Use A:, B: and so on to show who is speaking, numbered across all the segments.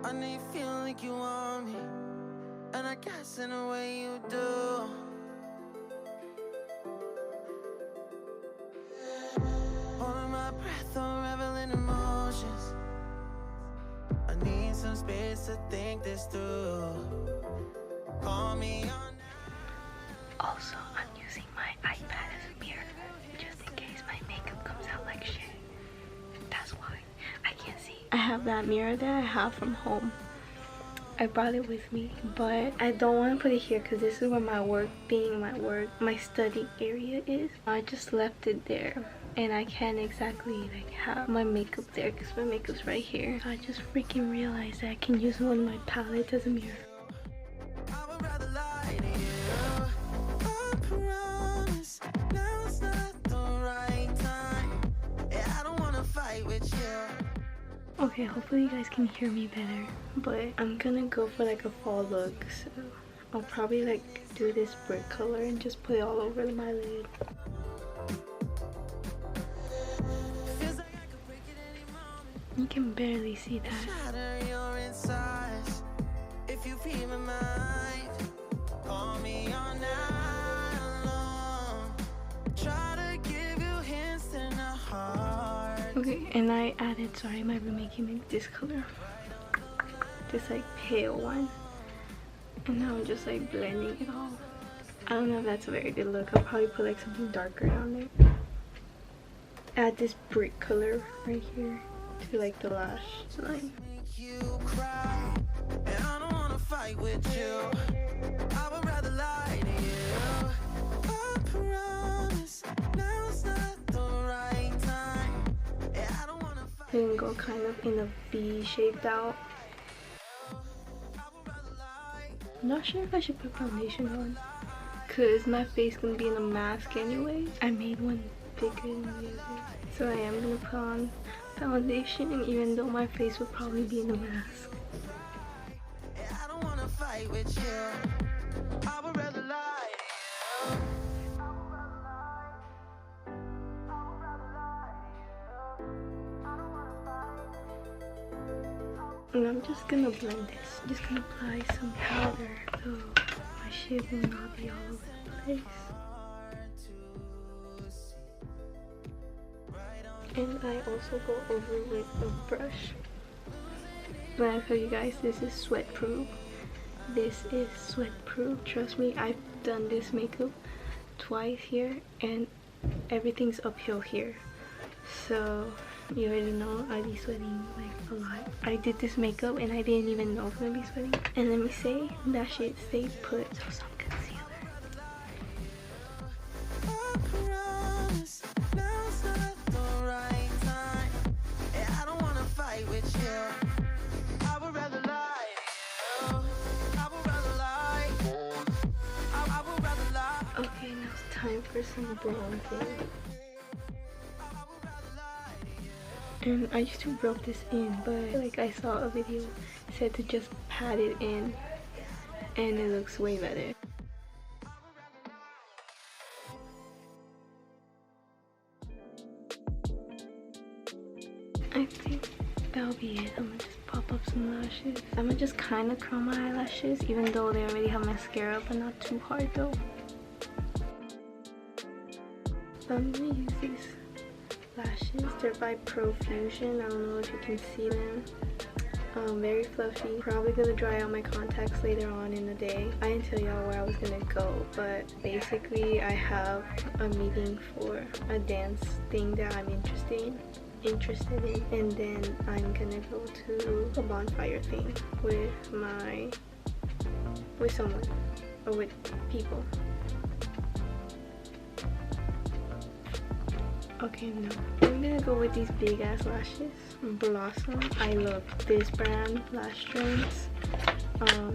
A: I know you feel like you want me, and I guess in a way you do. Holding my breath, unraveling emotions. I need some space to think this through. Call me on.
B: Also, I'm using my iPad as a mirror, just in case my makeup comes out like shit. That's why I can't see. I have that mirror that I have from home. I brought it with me, but I don't want to put it here because this is where my study area is. I just left it there, and I can't exactly like have my makeup there because my makeup's right here. So I just freaking realized that I can use one of my palettes as a mirror.
A: I would rather lie to you. I promise now's not the right time. Yeah, I don't wanna fight with you.
B: Okay, hopefully you guys can hear me better, but I'm gonna go for like a fall look, so I'll probably like do this brick color and just put it all over my lid. You can barely see that.
A: Shatter your insides. If you feel my mind, call me all night long. Try to give you hints in the heart.
B: Okay, and I added, sorry, my roommate gave me this color, this like pale one, and now I'm just like blending it all. I don't know if that's a very good look. I'll probably put like something darker down there. Add this brick color right here to like the lash line.
A: Make you cry, and I don't wanna fight with you. I would rather lie to you. I promise now's not the right time. Yeah, I don't wanna fight.
B: I can go kind of in a V shaped out. I'm not sure if I should put foundation on, cause my face gonna be in a mask anyway. I made one bigger than the other, so I am gonna put on foundation, even though my face would probably be in a mask.
A: Yeah, I don't wanna fight with you. I would rather lie to you.
B: And I'm just gonna blend this. I'm just gonna apply some powder so my shit will not be all over the place. And I also go over with a brush. But I tell you guys, this is sweat proof. This is sweat proof. Trust me, I've done this makeup twice here and everything's uphill here. So you already know I be sweating like a lot. I did this makeup and I didn't even know I was gonna be sweating. And let me say, that shit stayed put. So some concealer.
A: I promise now's not the right time. Yeah, I don't wanna fight with you. I would rather lie to you. I would rather lie. I would rather lie.
B: Okay, now it's time for some bronzing. And I used to rub this in, but like I saw a video said to just pat it in and it looks way better. I think that'll be it. I'm gonna just pop up some lashes. I'm gonna just kind of curl my eyelashes, even though they already have mascara, but not too hard though. So I'm gonna use these lashes. They're by Profusion. I don't know if you can see them. Very fluffy. Probably gonna dry out my contacts later on in the day. I didn't tell y'all where I was gonna go, but basically I have a meeting for a dance thing that I'm interested in, and then I'm gonna go to a bonfire thing with someone or with people. Okay, no. I'm gonna go with these big ass lashes. Blossom. I love this brand, lash strings.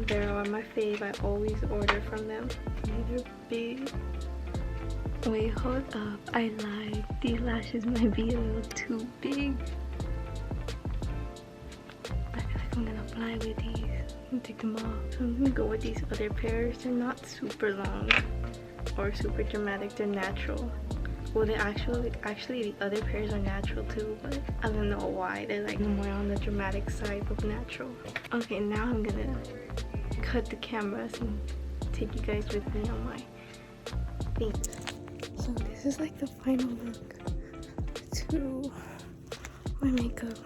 B: They are my fave. I always order from them. They're big. Wait, hold up. I lied. These lashes might be a little too big. I feel like I'm gonna fly with these and take them off. So I'm gonna go with these other pairs. They're not super long or super dramatic. They're natural. Well, they actually the other pairs are natural too, but I don't know why they're like more on the dramatic side of natural. Okay, now I'm gonna cut the cameras and take you guys with me on my thing. So this is like the final look to my makeup.